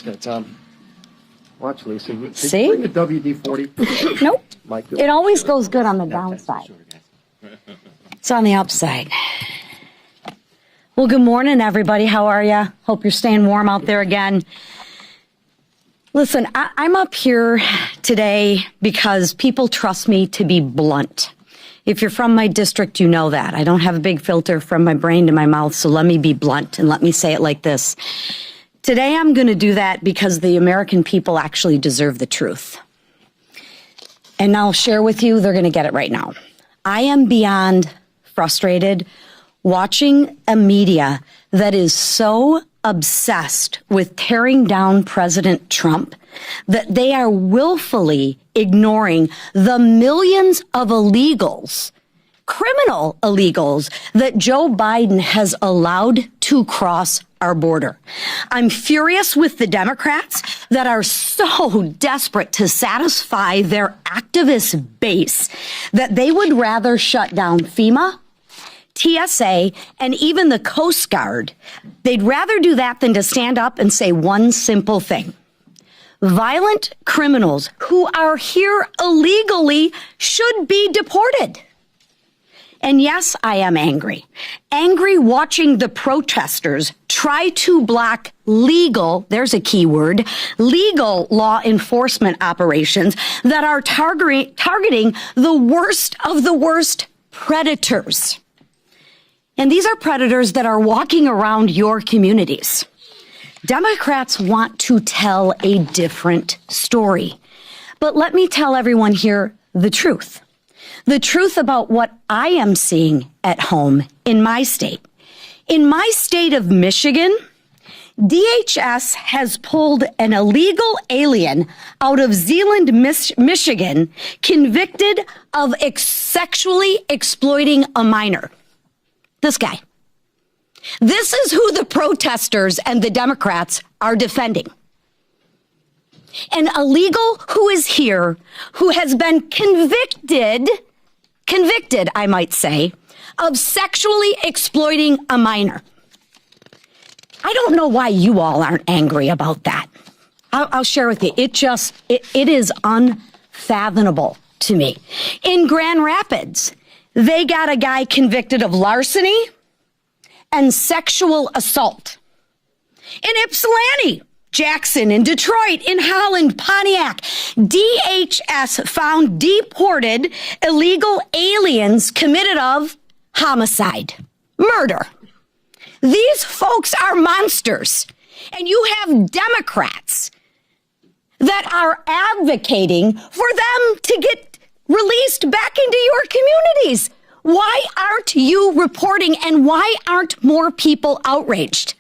that, Tom. Watch, Lisa. Did See? you bring the WD-40? Nope. It always goes good on the downside. It's on the upside. Well, good morning, everybody. How are you? Hope you're staying warm out there again. Listen, I'm up here today because people trust me to be blunt. If you're from my district, you know that. I don't have a big filter from my brain to my mouth, so let me be blunt and let me say it like this. Today, I'm going to do that because the American people actually deserve the truth. And I'll share with you, they're going to get it right now. I am beyond frustrated watching a media that is so obsessed with tearing down President Trump that they are willfully ignoring the millions of illegals, criminal illegals, that Joe Biden has allowed to cross our border. I'm furious with the Democrats that are so desperate to satisfy their activist base that they would rather shut down FEMA, TSA, and even the Coast Guard. They'd rather do that than to stand up and say one simple thing. Violent criminals who are here illegally should be deported. And yes, I am angry. Angry watching the protesters try to block legal, there's a key word, legal law enforcement operations that are targeting the worst of the worst predators. And these are predators that are walking around your communities. Democrats want to tell a different story. But let me tell everyone here the truth. The truth about what I am seeing at home in my state. In my state of Michigan, DHS has pulled an illegal alien out of Zeeland, Michigan, convicted of sexually exploiting a minor. This guy. This is who the protesters and the Democrats are defending. An illegal who is here, who has been convicted, I might say, of sexually exploiting a minor. I don't know why you all aren't angry about that. I'll share with you. It is unfathomable to me. In Grand Rapids, they got a guy convicted of larceny and sexual assault. In Ypsilanti, Jackson, in Detroit, in Holland, Pontiac, DHS found deported illegal aliens committed of homicide, murder. These folks are monsters. And you have Democrats that are advocating for them to get released back into your communities. Why aren't you reporting, and why aren't more people outraged?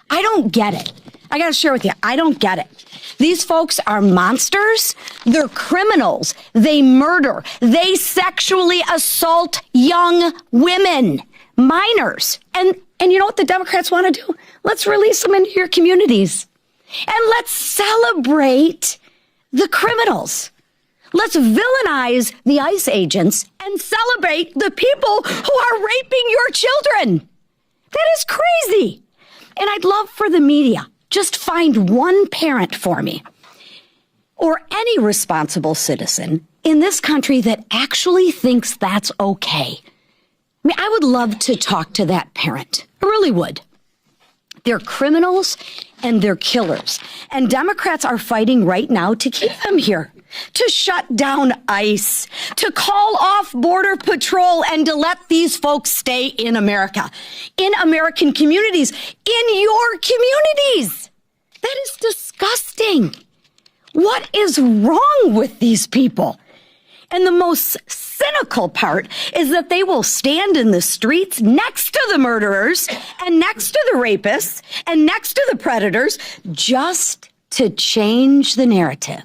I don't get it. I got to share with you. I don't get it. These folks are monsters. They're criminals. They murder. They sexually assault young women, minors. And you know what the Democrats want to do? Let's release them into your communities. And let's celebrate the criminals. Let's villainize the ICE agents and celebrate the people who are raping your children. That is crazy. And I'd love for the media, just find one parent for me, or any responsible citizen in this country that actually thinks that's okay. I mean, I would love to talk to that parent. I really would. They're criminals and they're killers. And Democrats are fighting right now to keep them here, to shut down ICE, to call off Border Patrol, and to let these folks stay in America, in American communities, in your communities. That is disgusting. What is wrong with these people? And the most cynical part is that they will stand in the streets next to the murderers and next to the rapists and next to the predators just to change the narrative,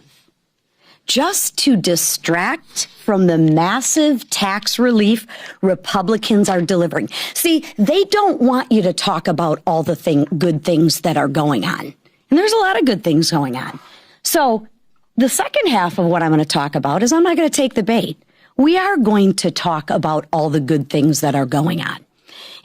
just to distract from the massive tax relief Republicans are delivering. See, they don't want you to talk about all the good things that are going on. And there's a lot of good things going on. So the second half of what I'm going to talk about is I'm not going to take the bait. We are going to talk about all the good things that are going on.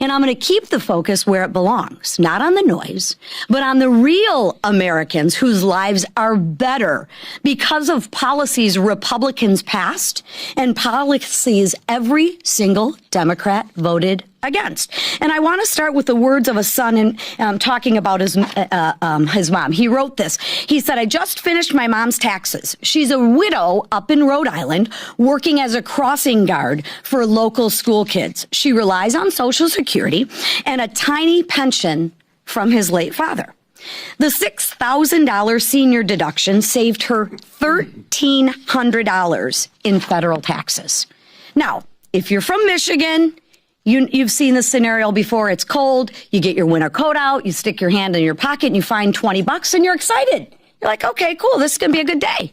And I'm going to keep the focus where it belongs, not on the noise, but on the real Americans whose lives are better because of policies Republicans passed and policies every single Democrat voted against. And I want to start with the words of a son and talking about his mom. He wrote this. He said, I just finished my mom's taxes. She's a widow up in Rhode Island working as a crossing guard for local school kids. She relies on Social Security and a tiny pension from his late father. The $6,000 senior deduction saved her $1,300 in federal taxes. Now, if you're from Michigan, you've seen this scenario before. It's cold. You get your winter coat out. You stick your hand in your pocket and you find $20 and you're excited. You're like, okay, cool. This is going to be a good day.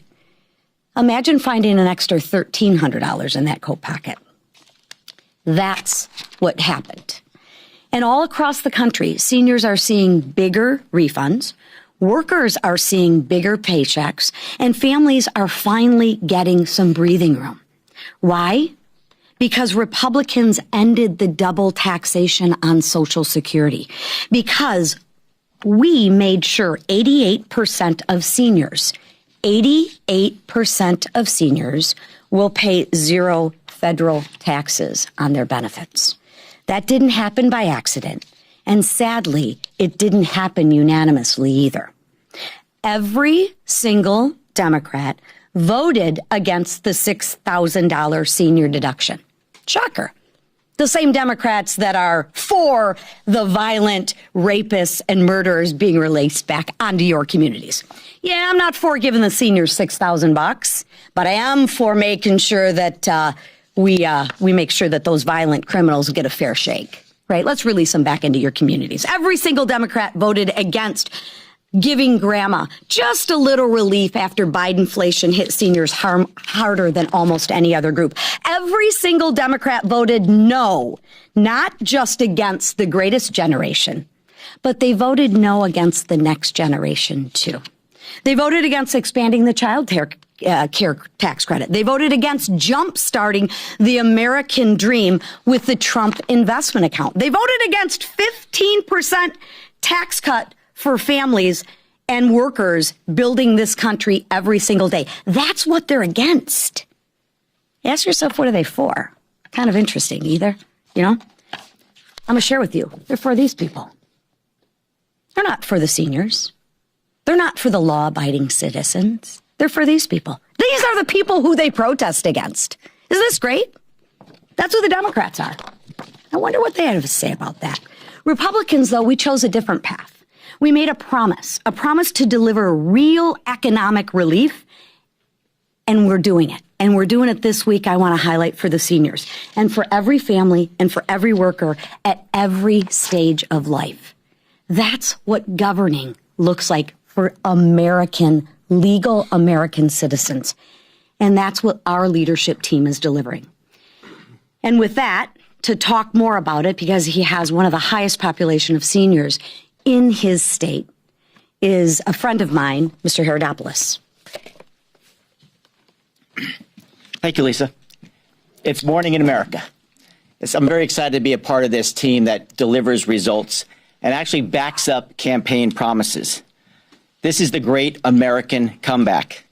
Imagine finding an extra $1,300 in that coat pocket. That's what happened. And all across the country, seniors are seeing bigger refunds. Workers are seeing bigger paychecks and families are finally getting some breathing room. Why? Because Republicans ended the double taxation on Social Security. Because we made sure 88% of seniors will pay zero federal taxes on their benefits. That didn't happen by accident. And sadly, it didn't happen unanimously either. Every single Democrat voted against the $6,000 senior deduction. Shocker. The same Democrats that are for the violent rapists and murderers being released back onto your communities. Yeah, I'm not for giving the seniors $6,000, but I am for making sure that we make sure that those violent criminals get a fair shake. Right? Let's release them back into your communities. Every single Democrat voted against giving grandma just a little relief after Bidenflation hit seniors harder than almost any other group. Every single Democrat voted no, not just against the greatest generation, but they voted no against the next generation too. They voted against expanding the child care tax credit. They voted against jump-starting the American dream with the Trump investment account. They voted against 15% tax cut for families and workers building this country every single day. That's what they're against. Ask yourself, what are they for? Kind of interesting, either. You know? I'm going to share with you. They're for these people. They're not for the seniors. They're not for the law-abiding citizens. They're for these people. These are the people who they protest against. Isn't this great? That's who the Democrats are. I wonder what they have to say about that. Republicans, though, we chose a different path. We made a promise to deliver real economic relief, and we're doing it. And we're doing it this week, I want to highlight, for the seniors and for every family and for every worker at every stage of life. That's what governing looks like for legal American citizens. And that's what our leadership team is delivering. And with that, to talk more about it, because he has one of the highest population of seniors in his state, is a friend of mine, Mr. Herodopoulos. Thank you, Lisa. It's morning in America. I'm very excited to be a part of this team that delivers results and actually backs up campaign promises. This is the great American comeback,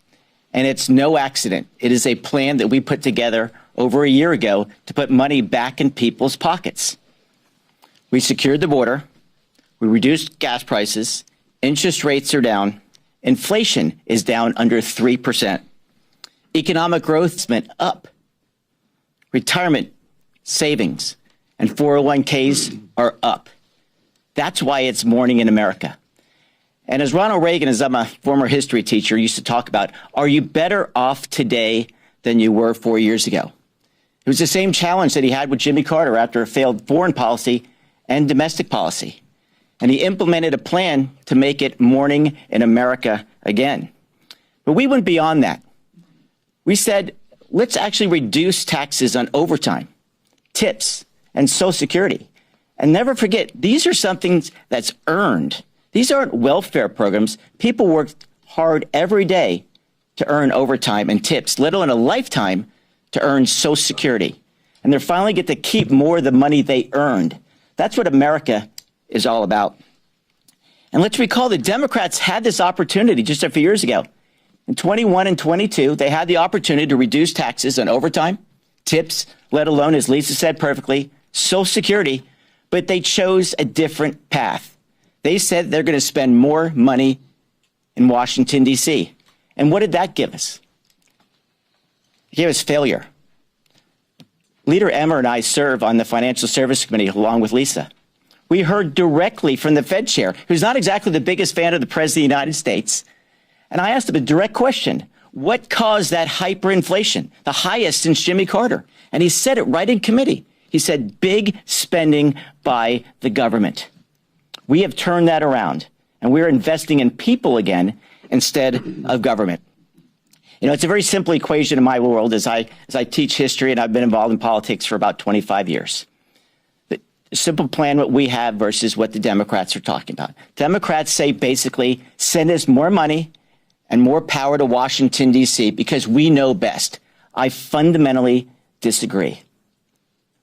and it's no accident. It is a plan that we put together over a year ago to put money back in people's pockets. We secured the border. We reduced gas prices. Interest rates are down. Inflation is down under 3%. Economic growth has been up. Retirement savings and 401ks are up. That's why it's morning in America. And as Ronald Reagan, as I'm a former history teacher, used to talk about, are you better off today than you were 4 years ago? It was the same challenge that he had with Jimmy Carter after a failed foreign policy and domestic policy. And he implemented a plan to make it morning in America again. But we went beyond that. We said, let's actually reduce taxes on overtime, tips, and Social Security. And never forget, these are something that's earned. These aren't welfare programs. People work hard every day to earn overtime and tips, let alone a lifetime to earn Social Security. And they finally get to keep more of the money they earned. That's what America is all about. And let's recall the Democrats had this opportunity just a few years ago. In 21 and 22, they had the opportunity to reduce taxes on overtime, tips, let alone, as Lisa said perfectly, Social Security, but they chose a different path. They said they're going to spend more money in Washington, D.C. And what did that give us? It gave us failure. Leader Emmer and I serve on the Financial Services Committee along with Lisa. We heard directly from the Fed chair, who's not exactly the biggest fan of the President of the United States. And I asked him a direct question. What caused that hyperinflation, the highest since Jimmy Carter? And he said it right in committee. He said, big spending by the government. We have turned that around, and we're investing in people again instead of government. You know, it's a very simple equation in my world as I teach history, and I've been involved in politics for about 25 years. The simple plan what we have versus what the Democrats are talking about. Democrats say basically, send us more money and more power to Washington, D.C., because we know best. I fundamentally disagree.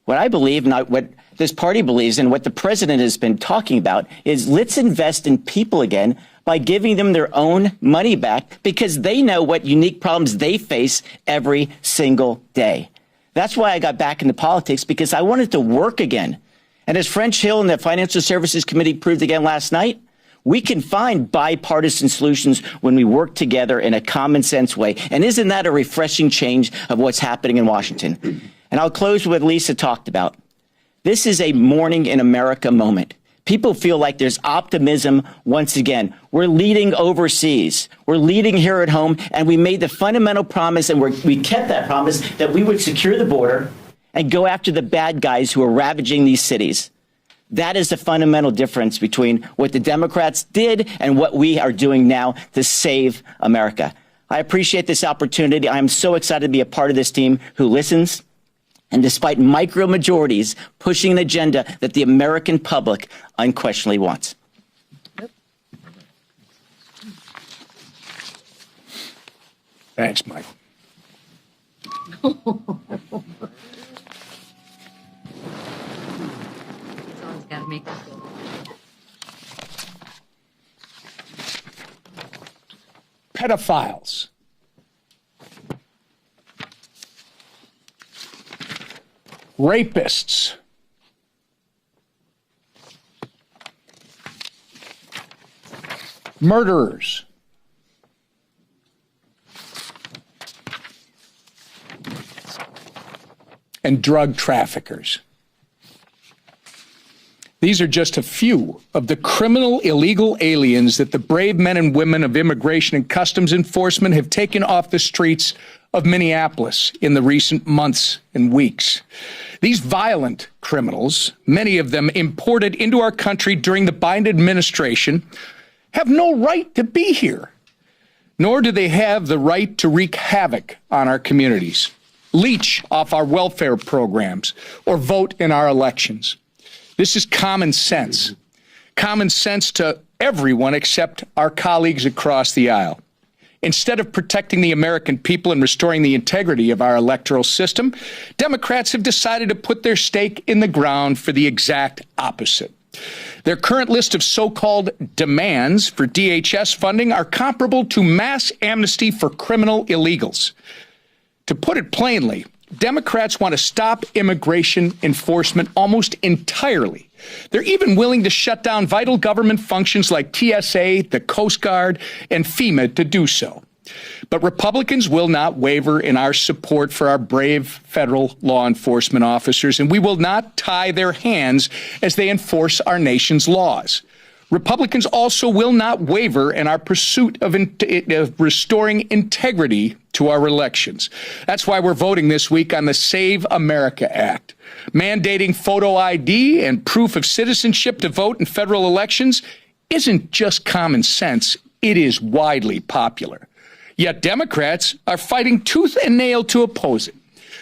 What I believe, and what this party believes, and what the president has been talking about, is let's invest in people again by giving them their own money back, because they know what unique problems they face every single day. That's why I got back into politics, because I wanted to work again. And as French Hill and the Financial Services Committee proved again last night, we can find bipartisan solutions when we work together in a common sense way. And isn't that a refreshing change of what's happening in Washington? And I'll close with what Lisa talked about. This is a Morning in America moment. People feel like there's optimism once again. We're leading overseas. We're leading here at home. And we made the fundamental promise, and we kept that promise, that we would secure the border and go after the bad guys who are ravaging these cities. That is the fundamental difference between what the Democrats did and what we are doing now to save America. I appreciate this opportunity. I am so excited to be a part of this team who listens, and despite micro majorities, pushing an agenda that the American public unquestionably wants. Thanks, Mike. Gotta make this go. Pedophiles. Rapists. Murderers. And drug traffickers. These are just a few of the criminal illegal aliens that the brave men and women of Immigration and Customs Enforcement have taken off the streets of Minneapolis in the recent months and weeks. These violent criminals, many of them imported into our country during the Biden administration, have no right to be here, nor do they have the right to wreak havoc on our communities, leech off our welfare programs, or vote in our elections. This is common sense to everyone except our colleagues across the aisle. Instead of protecting the American people and restoring the integrity of our electoral system, Democrats have decided to put their stake in the ground for the exact opposite. Their current list of so-called demands for DHS funding are comparable to mass amnesty for criminal illegals. To put it plainly, Democrats want to stop immigration enforcement almost entirely. They're even willing to shut down vital government functions like TSA, the Coast Guard, and FEMA to do so. But Republicans will not waver in our support for our brave federal law enforcement officers, and we will not tie their hands as they enforce our nation's laws. Republicans also will not waver in our pursuit of restoring integrity to our elections. That's why we're voting this week on the Save America Act. Mandating photo ID and proof of citizenship to vote in federal elections isn't just common sense, it is widely popular. Yet Democrats are fighting tooth and nail to oppose it.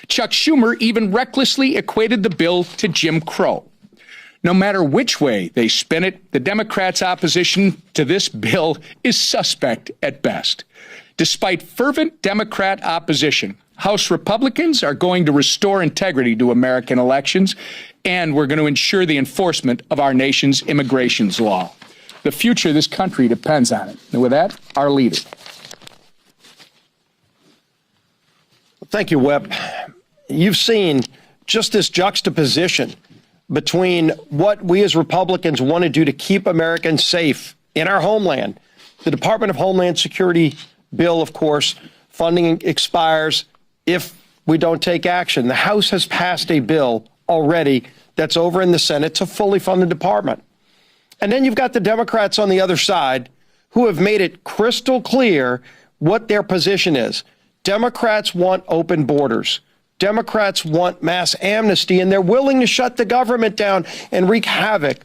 Chuck Schumer even recklessly equated the bill to Jim Crow. No matter which way they spin it, the Democrats' opposition to this bill is suspect at best. Despite fervent Democrat opposition, House Republicans are going to restore integrity to American elections, and we're going to ensure the enforcement of our nation's immigration law. The future of this country depends on it. And with that, our leader. Thank you, Whip. You've seen just this juxtaposition between what we as Republicans want to do to keep Americans safe in our homeland. The Department of Homeland Security bill, of course, funding expires if we don't take action. The House has passed a bill already that's over in the Senate to fully fund the department. And then you've got the Democrats on the other side who have made it crystal clear what their position is. Democrats want open borders. Democrats want mass amnesty, and they're willing to shut the government down and wreak havoc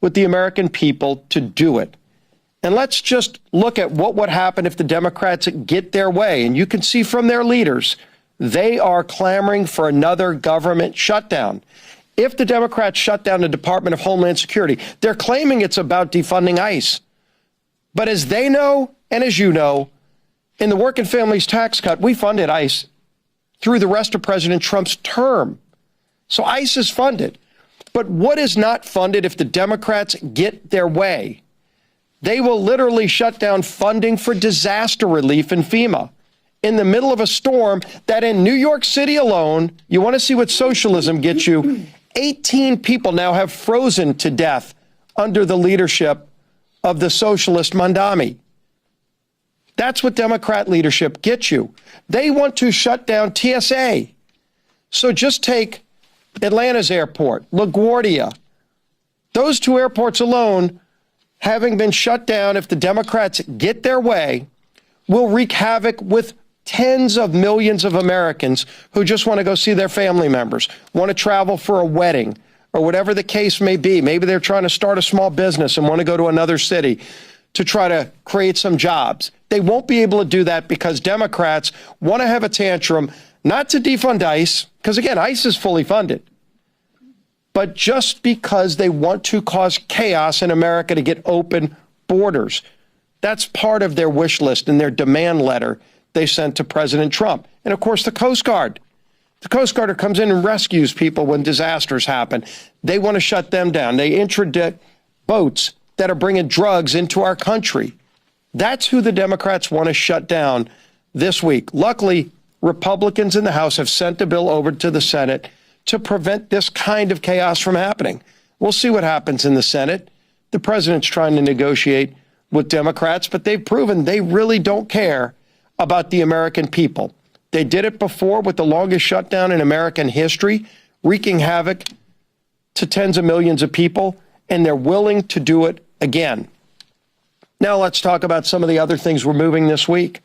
with the American people to do it. And let's just look at what would happen if the Democrats get their way. And you can see from their leaders, they are clamoring for another government shutdown. If the Democrats shut down the Department of Homeland Security, they're claiming it's about defunding ICE. But as they know, and as you know, in the Working Families Tax Cut, we funded ICE through the rest of President Trump's term. So ICE is funded. But what is not funded if the Democrats get their way? They will literally shut down funding for disaster relief in FEMA in the middle of a storm that in New York City alone, you want to see what socialism gets you, 18 people now have frozen to death under the leadership of the socialist Mondami. That's what Democrat leadership gets you. They want to shut down TSA. So just take Atlanta's airport, LaGuardia. Those two airports alone, having been shut down, if the Democrats get their way, will wreak havoc with tens of millions of Americans who just want to go see their family members, want to travel for a wedding, or whatever the case may be. Maybe they're trying to start a small business and want to go to another city to try to create some jobs. They won't be able to do that because Democrats want to have a tantrum, not to defund ICE, because again, ICE is fully funded, but just because they want to cause chaos in America to get open borders. That's part of their wish list and their demand letter they sent to President Trump. And of course, the Coast Guard. The Coast Guard comes in and rescues people when disasters happen. They want to shut them down. They interdict boats that are bringing drugs into our country. That's who the Democrats want to shut down this week. Luckily, Republicans in the House have sent the bill over to the Senate to prevent this kind of chaos from happening. We'll see what happens in the Senate. The president's trying to negotiate with Democrats, but they've proven they really don't care about the American people. They did it before with the longest shutdown in American history, wreaking havoc to tens of millions of people, and they're willing to do it again. Now let's talk about some of the other things we're moving this week.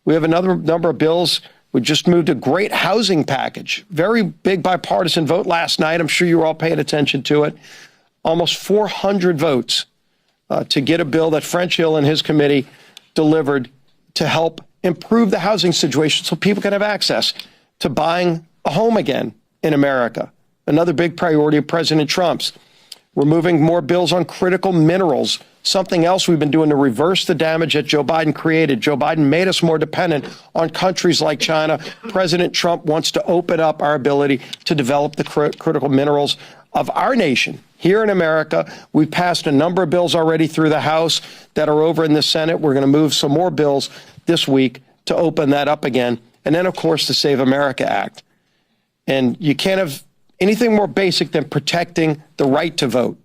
We have another number of bills. We just moved a great housing package. Very big bipartisan vote last night. I'm sure you're all paying attention to it. Almost 400 votes to get a bill that French Hill and his committee delivered to help improve the housing situation so people can have access to buying a home again in America. Another big priority of President Trump's. We're moving more bills on critical minerals, something else we've been doing to reverse the damage that Joe Biden created. Joe Biden made us more dependent on countries like China. President Trump wants to open up our ability to develop the critical minerals of our nation. Here in America, we've passed a number of bills already through the House that are over in the Senate. We're going to move some more bills this week to open that up again. And then, of course, the Save America Act. And you can't have anything more basic than protecting the right to vote.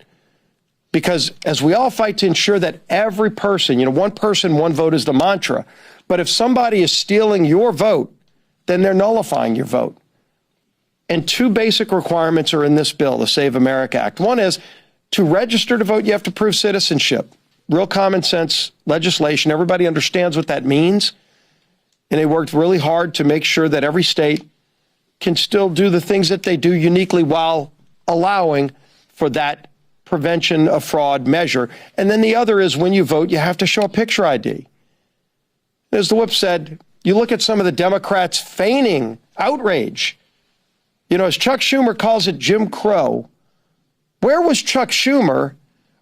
Because as we all fight to ensure that every person, one person, one vote is the mantra. But if somebody is stealing your vote, then they're nullifying your vote. And two basic requirements are in this bill, the Save America Act. One is to register to vote, you have to prove citizenship. Real common sense legislation. Everybody understands what that means. And they worked really hard to make sure that every state can still do the things that they do uniquely while allowing for that prevention of fraud measure. And then the other is when you vote, you have to show a picture ID. As the whip said, you look at some of the Democrats feigning outrage. As Chuck Schumer calls it, Jim Crow. Where was Chuck Schumer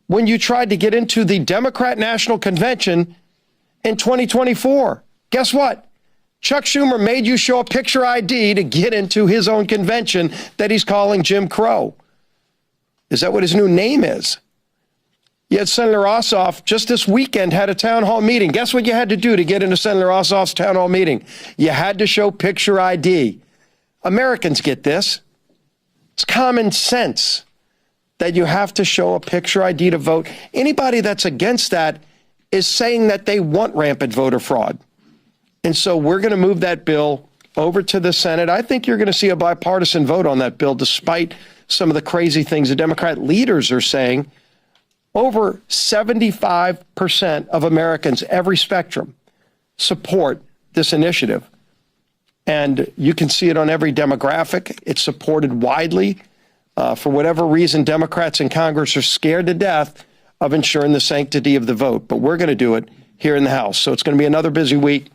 when you tried to get into the Democrat National Convention in 2024? Guess what? Chuck Schumer made you show a picture ID to get into his own convention that he's calling Jim Crow. Is that what his new name is? Yet Senator Ossoff just this weekend had a town hall meeting. Guess what you had to do to get into Senator Ossoff's town hall meeting? You had to show picture ID. Americans get this. It's common sense that you have to show a picture ID to vote. Anybody that's against that is saying that they want rampant voter fraud. And so we're going to move that bill over to the Senate. I think you're going to see a bipartisan vote on that bill, despite some of the crazy things the Democrat leaders are saying. Over 75% of Americans, every spectrum, support this initiative. And you can see it on every demographic. It's supported widely. For whatever reason, Democrats in Congress are scared to death of ensuring the sanctity of the vote. But we're going to do it here in the House. So it's going to be another busy week.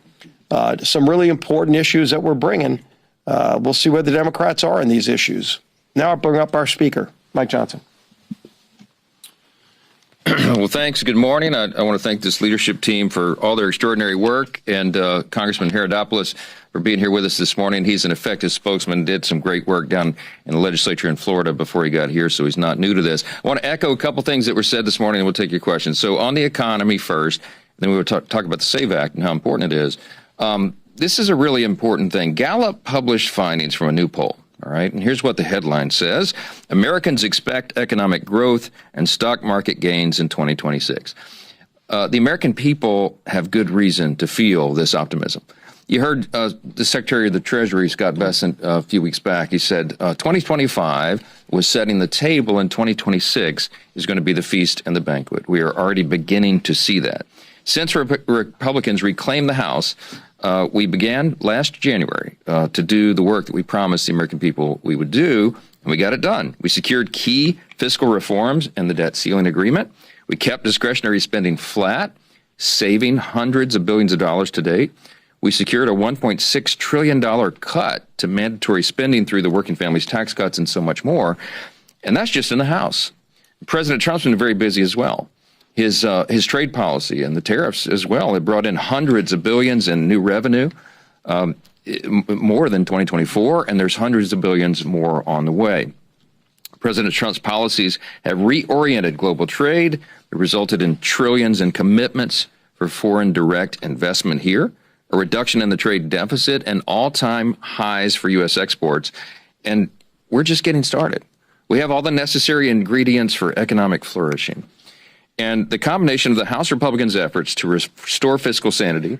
Some really important issues that we're bringing. We'll see where the Democrats are in these issues. Now I'll bring up our speaker, Mike Johnson. Well, thanks. Good morning. I want to thank this leadership team for all their extraordinary work, and Congressman Herodopoulos for being here with us this morning. He's an effective spokesman, did some great work down in the legislature in Florida before he got here, so he's not new to this. I want to echo a couple things that were said this morning, and we'll take your questions. So on the economy first, then we will talk about the SAVE Act and how important it is. This is a really important thing. Gallup published findings from a new poll. All right, and here's what the headline says. Americans expect economic growth and stock market gains in 2026. The American people have good reason to feel this optimism. You heard the Secretary of the Treasury, Scott Bessent, a few weeks back. He said 2025 was setting the table, and 2026 is going to be the feast and the banquet. We are already beginning to see that. Since Republicans reclaimed the House, we began last January to do the work that we promised the American people we would do, and we got it done. We secured key fiscal reforms and the debt ceiling agreement. We kept discretionary spending flat, saving hundreds of billions of dollars to date. We secured a $1.6 trillion cut to mandatory spending through the working families tax cuts and so much more. And that's just in the House. President Trump's been very busy as well. His trade policy and the tariffs as well have brought in hundreds of billions in new revenue, more than 2024, and there's hundreds of billions more on the way. President Trump's policies have reoriented global trade. It resulted in trillions in commitments for foreign direct investment here, a reduction in the trade deficit, and all-time highs for U.S. exports. And we're just getting started. We have all the necessary ingredients for economic flourishing. And the combination of the House Republicans' efforts to restore fiscal sanity,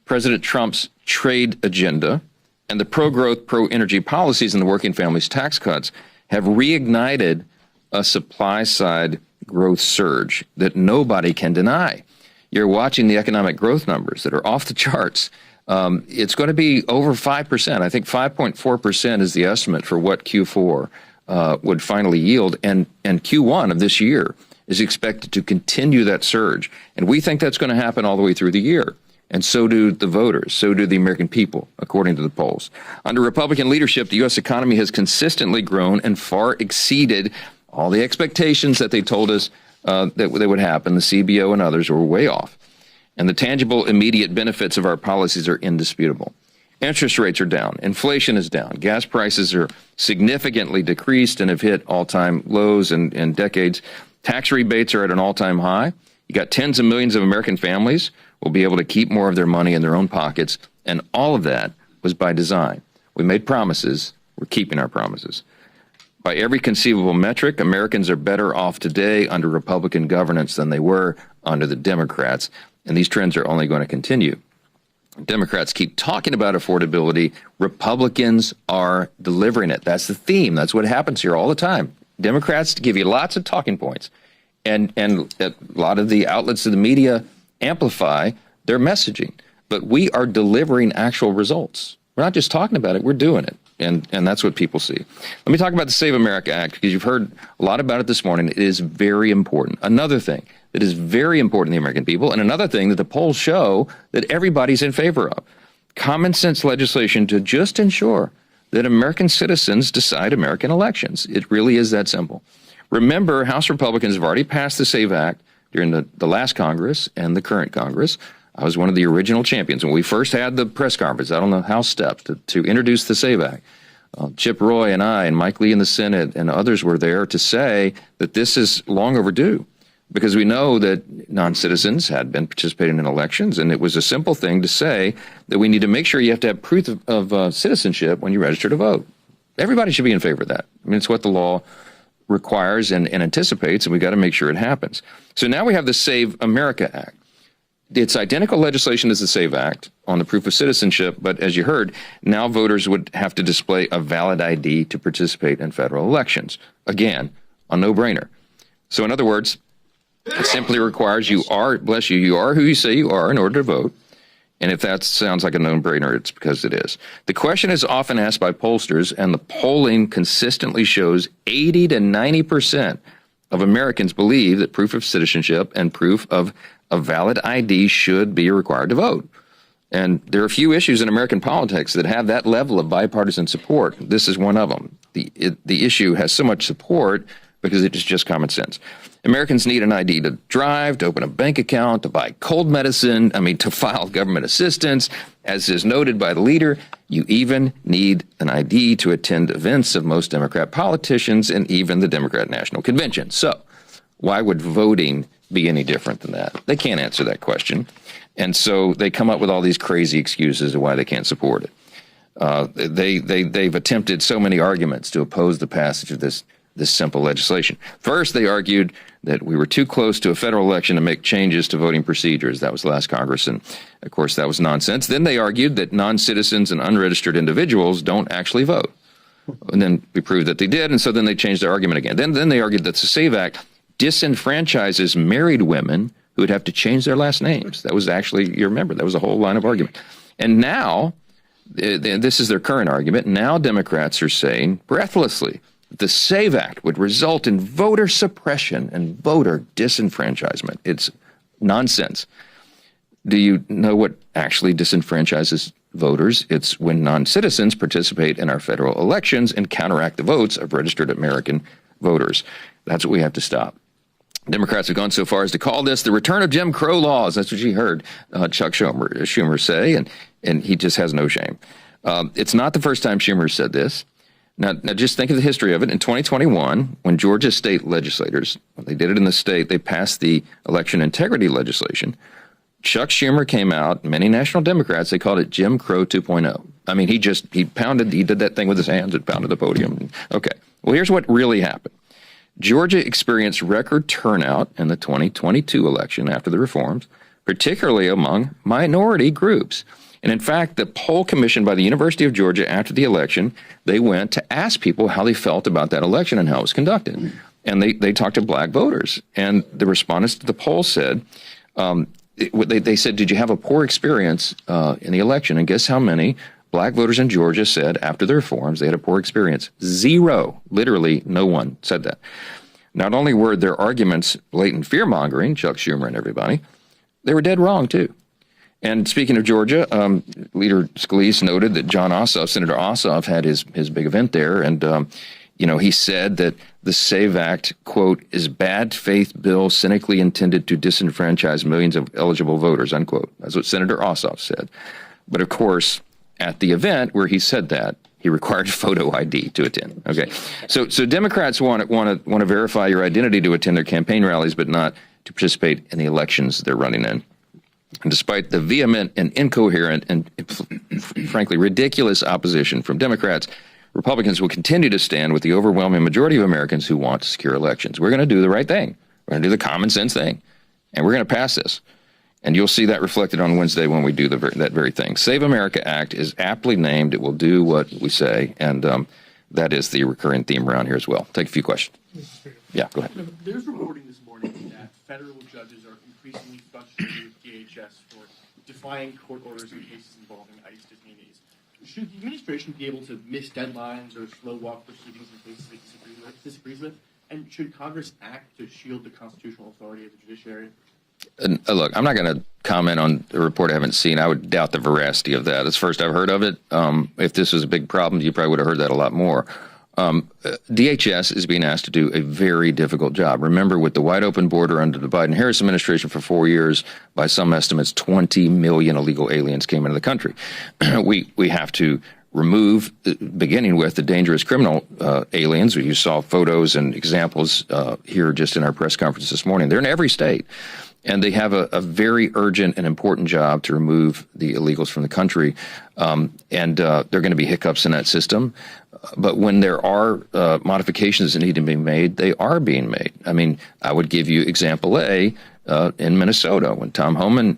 President Trump's trade agenda, and the pro-growth, pro-energy policies in the working families tax cuts have reignited a supply-side growth surge that nobody can deny. You're watching the economic growth numbers that are off the charts. It's going to be over 5%. I think 5.4% is the estimate for what Q4 would finally yield, and Q1 of this year is expected to continue that surge. And we think that's going to happen all the way through the year. And so do the voters, so do the American people, according to the polls. Under Republican leadership, the U.S. economy has consistently grown and far exceeded all the expectations that they told us that would happen. The CBO and others were way off. And the tangible, immediate benefits of our policies are indisputable. Interest rates are down. Inflation is down. Gas prices are significantly decreased and have hit all-time lows in decades. Tax rebates are at an all-time high. You got tens of millions of American families will be able to keep more of their money in their own pockets, and all of that was by design. We made promises. We're keeping our promises. By every conceivable metric, Americans are better off today under Republican governance than they were under the Democrats, and these trends are only going to continue. Democrats keep talking about affordability. Republicans are delivering it. That's the theme. That's what happens here all the time. Democrats give you lots of talking points, and a lot of the outlets of the media amplify their messaging. But we are delivering actual results. We're not just talking about it, we're doing it. And that's what people see. Let me talk about the Save America Act, because you've heard a lot about it this morning. It is very important. Another thing that is very important to the American people, and another thing that the polls show that everybody's in favor of. Common sense legislation to just ensure that American citizens decide American elections. It really is that simple. Remember, House Republicans have already passed the SAVE Act during the last Congress and the current Congress. I was one of the original champions. When we first had the press conference out on the House steps to introduce the SAVE Act, Chip Roy and I and Mike Lee in the Senate and others were there to say that this is long overdue, because we know that non-citizens had been participating in elections, and it was a simple thing to say that we need to make sure you have to have proof of citizenship when you register to vote. Everybody should be in favor of that. I mean, it's what the law requires and anticipates, and we got to make sure it happens. So now we have the Save America Act. It's identical legislation as the SAVE Act on the proof of citizenship, but as you heard, now voters would have to display a valid ID to participate in federal elections. Again, a no-brainer. So in other words, it simply requires you are who you say you are in order to vote. And if that sounds like a no-brainer, it's because it is. The question is often asked by pollsters, and the polling consistently shows 80 to 90% of Americans believe that proof of citizenship and proof of a valid ID should be required to vote. And there are a few issues in American politics that have that level of bipartisan support. This is one of them. The issue has so much support because it is just common sense. Americans need an ID to drive, to open a bank account, to buy cold medicine, to file government assistance. As is noted by the leader, you even need an ID to attend events of most Democrat politicians and even the Democrat National Convention. So why would voting be any different than that? They can't answer that question. And so they come up with all these crazy excuses of why they can't support it. They've attempted so many arguments to oppose the passage of this simple legislation. First, they argued that we were too close to a federal election to make changes to voting procedures. That was last Congress, and of course that was nonsense. Then they argued that non-citizens and unregistered individuals don't actually vote. And then we proved that they did, and so then they changed their argument again. Then they argued that the SAVE Act disenfranchises married women who would have to change their last names. That was actually, you remember, that was a whole line of argument. And now, this is their current argument, now Democrats are saying breathlessly, the SAVE Act would result in voter suppression and voter disenfranchisement. It's nonsense. Do you know what actually disenfranchises voters? It's when non-citizens participate in our federal elections and counteract the votes of registered American voters. That's what we have to stop. Democrats have gone so far as to call this the return of Jim Crow laws. That's what you heard Chuck Schumer say, and he just has no shame. It's not the first time Schumer said this. Now, just think of the history of it. In 2021, when Georgia state legislators, they did it in the state, they passed the election integrity legislation. Chuck Schumer came out, many national Democrats, they called it Jim Crow 2.0. I mean, he did that thing with his hands and pounded the podium. Okay, well, here's what really happened. Georgia experienced record turnout in the 2022 election after the reforms, particularly among minority groups. And in fact, the poll commissioned by the University of Georgia after the election, they went to ask people how they felt about that election and how it was conducted. And they talked to black voters. And the respondents to the poll said, they said, did you have a poor experience in the election? And guess how many black voters in Georgia said after the reforms they had a poor experience? Zero. Literally no one said that. Not only were their arguments blatant fear-mongering, Chuck Schumer and everybody, they were dead wrong too. And speaking of Georgia, Leader Scalise noted that Senator Ossoff had his big event there. And, he said that the SAVE Act, quote, is bad faith bill cynically intended to disenfranchise millions of eligible voters, unquote. That's what Senator Ossoff said. But of course, at the event where he said that, he required photo ID to attend. Okay, so Democrats want to verify your identity to attend their campaign rallies, but not to participate in the elections they're running in. And despite the vehement and incoherent and frankly ridiculous opposition from Democrats, Republicans will continue to stand with the overwhelming majority of Americans who want to secure elections. We're going to do the right thing. We're going to do the common sense thing, and we're going to pass this. And you'll see that reflected on Wednesday when we do that very thing. Save America Act is aptly named. It will do what we say, and that is the recurring theme around here as well. Take a few questions. Yeah, go ahead. There's reporting this morning that federal judges are increasingly frustrated with DHS for defying court orders in cases involving ICE detainees. Should the administration be able to miss deadlines or slow walk proceedings in cases it disagrees with? And should Congress act to shield the constitutional authority of the judiciary? Look, I'm not going to comment on the report I haven't seen. I would doubt the veracity of that. It's the first I've heard of it. If this was a big problem, you probably would have heard that a lot more. DHS is being asked to do a very difficult job. Remember, with the wide open border under the Biden-Harris administration for 4 years, by some estimates, 20 million illegal aliens came into the country. We have to remove, beginning with the dangerous criminal aliens. You saw photos and examples here just in our press conference this morning. They're in every state. And they have a very urgent and important job to remove the illegals from the country. There are going to be hiccups in that system. But when there are modifications that need to be made, they are being made. I mean, I would give you example A in Minnesota. When Tom Homan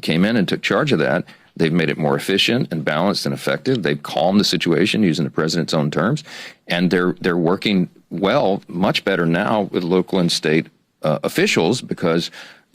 came in and took charge of that, they've made it more efficient and balanced and effective. They've calmed the situation using the president's own terms. And they're working well, much better now with local and state officials because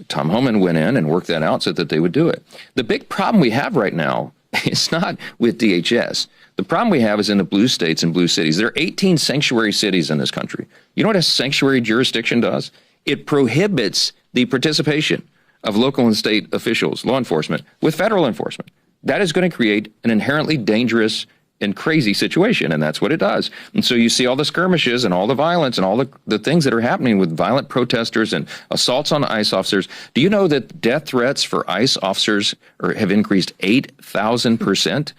Tom Homan went in and worked that out so that they would do it. The big problem we have right now is not with DHS. The problem we have is in the blue states and blue cities. There are 18 sanctuary cities in this country. You know what a sanctuary jurisdiction does? It prohibits the participation of local and state officials, law enforcement, with federal enforcement. That is going to create an inherently dangerous and crazy situation, and that's what it does. And so you see all the skirmishes and all the violence and all the things that are happening with violent protesters and assaults on ICE officers. Do you know that death threats for ICE officers have increased 8,000%?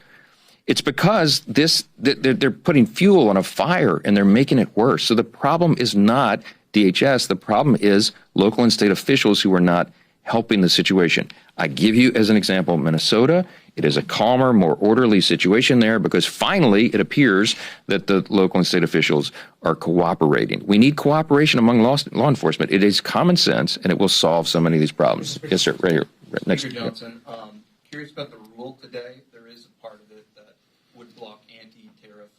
It's because they're putting fuel on a fire and they're making it worse. So the problem is not DHS. The problem is local and state officials who are not helping the situation. I give you as an example, Minnesota. It is a calmer, more orderly situation there because finally it appears that the local and state officials are cooperating. We need cooperation among law enforcement. It is common sense and it will solve so many of these problems. Yes, sir. Right here. Right next. Speaker Johnson, curious about the rule today. There is a part of it that would block anti-tariff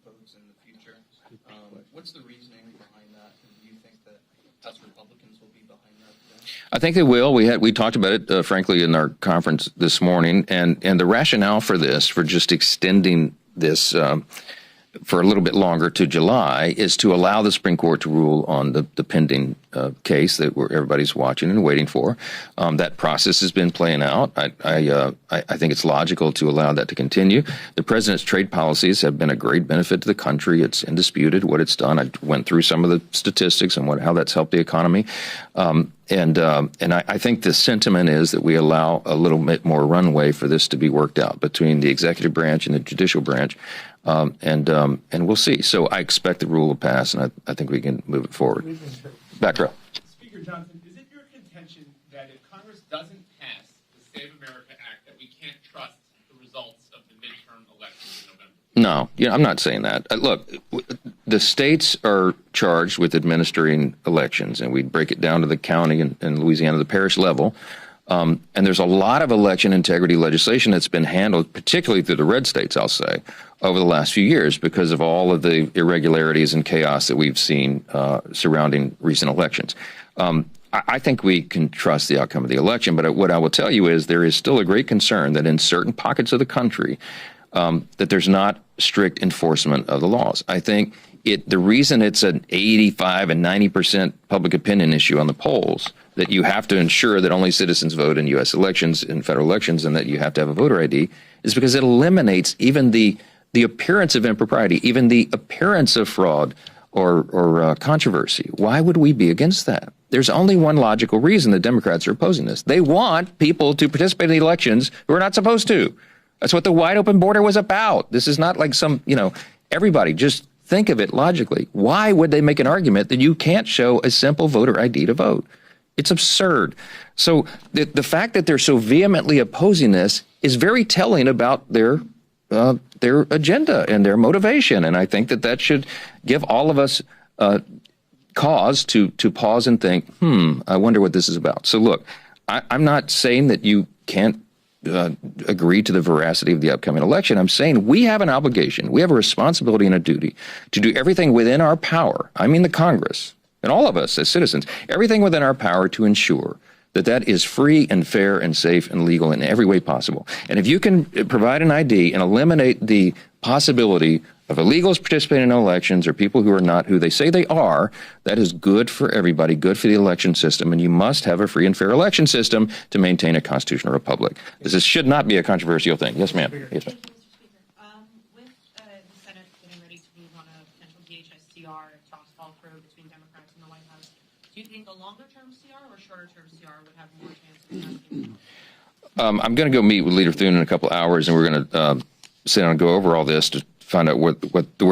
votes in the future. What's the reasoning behind that? And do you think that House Republicans will be behind that today? I think they will. We talked about it, frankly, in our conference this morning, and the rationale for this, for just extending this for a little bit longer to July, is to allow the Supreme Court to rule on the pending case that everybody's watching and waiting for. That process has been playing out. I think it's logical to allow that to continue. The president's trade policies have been a great benefit to the country. It's indisputed what it's done. I went through some of the statistics and how that's helped the economy. And I think the sentiment is that we allow a little bit more runway for this to be worked out between the executive branch and the judicial branch. And we'll see. So I expect the rule will pass, and I think we can move it forward. Back row. Speaker Johnson, is it your contention that if Congress doesn't pass the Save America Act, that we can't trust the results of the midterm elections in November? No, I'm not saying that. Look, the states are charged with administering elections, and we break it down to the county and Louisiana, the parish level. And there's a lot of election integrity legislation that's been handled, particularly through the red states, I'll say, over the last few years because of all of the irregularities and chaos that we've seen surrounding recent elections. I think we can trust the outcome of the election, but what I will tell you is there is still a great concern that in certain pockets of the country that there's not strict enforcement of the laws. I think the reason it's an 85 and 90% public opinion issue on the polls, that you have to ensure that only citizens vote in U.S. elections, in federal elections, and that you have to have a voter ID, is because it eliminates even the appearance of impropriety, even the appearance of fraud or controversy. Why would we be against that? There's only one logical reason the Democrats are opposing this. They want people to participate in the elections who are not supposed to. That's what the wide open border was about. This is not like everybody just think of it logically. Why would they make an argument that you can't show a simple voter ID to vote? It's absurd. So the fact that they're so vehemently opposing this is very telling about their agenda and their motivation. And I think that should give all of us cause to pause and think, I wonder what this is about. So look, I'm not saying that you can't agree to the veracity of the upcoming election. I'm saying we have an obligation, we have a responsibility and a duty to do everything within our power. I mean the Congress and all of us as citizens, everything within our power to ensure that is free and fair and safe and legal in every way possible. And if you can provide an ID and eliminate the possibility of illegals participating in elections or people who are not who they say they are, that is good for everybody, good for the election system, and you must have a free and fair election system to maintain a constitutional republic. This should not be a controversial thing. Yes, ma'am. Yes, ma'am. With the Senate getting ready to move on a potential Chair CR would have more chance of passing? I'm going to go meet with Leader Thune in a couple hours, and we're going to sit down and go over all this to find out where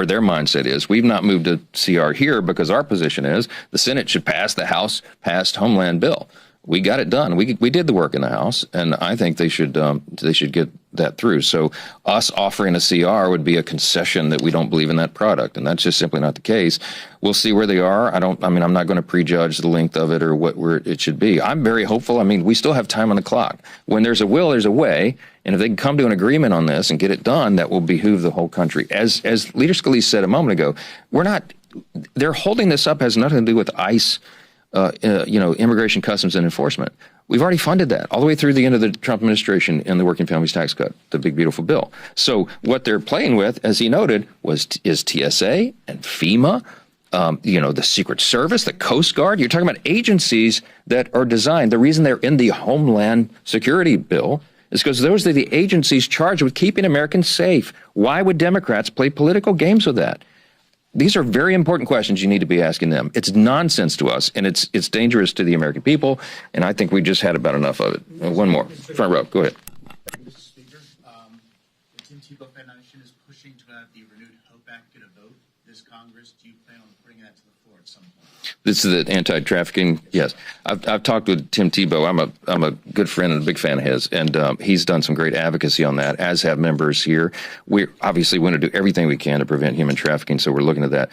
their mindset is. We've not moved to CR here because our position is the Senate should pass the House passed Homeland bill. We got it done. We did the work in the House, and I think they should get that through. So us offering a CR would be a concession that we don't believe in that product, and that's just simply not the case. We'll see where they are. I'm not going to prejudge the length of it or where it should be. I'm very hopeful. I mean, we still have time on the clock. When there's a will, there's a way, and if they can come to an agreement on this and get it done, that will behoove the whole country. As Leader Scalise said a moment ago, they're holding this up has nothing to do with ICE. Immigration, customs, and enforcement. We've already funded that all the way through the end of the Trump administration and the Working Families Tax Cut, the big, beautiful bill. So what they're playing with, as he noted, is TSA and FEMA, the Secret Service, the Coast Guard. You're talking about agencies that are designed. The reason they're in the Homeland Security bill is because those are the agencies charged with keeping Americans safe. Why would Democrats play political games with that? These are very important questions you need to be asking them. It's nonsense to us, and it's dangerous to the American people, and I think we just had about enough of it. One more. Front row. Go ahead. Mr. Speaker, the Tim Tebow Foundation is pushing to have the Renewed Hope Act get a vote this Congress. Do you plan on bringing that to the floor at some point? This is the anti-trafficking. Yes, I've talked with Tim Tebow. I'm a good friend and a big fan of his, and he's done some great advocacy on that, as have members here. We obviously want to do everything we can to prevent human trafficking, so we're looking at that.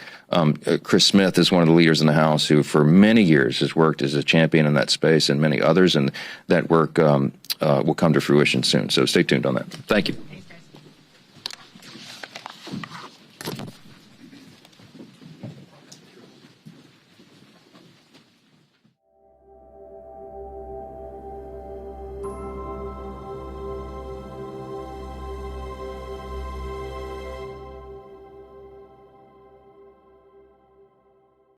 Chris Smith is one of the leaders in the House who, for many years, has worked as a champion in that space, and many others, and that work will come to fruition soon. So stay tuned on that. Thank you. Thanks, guys.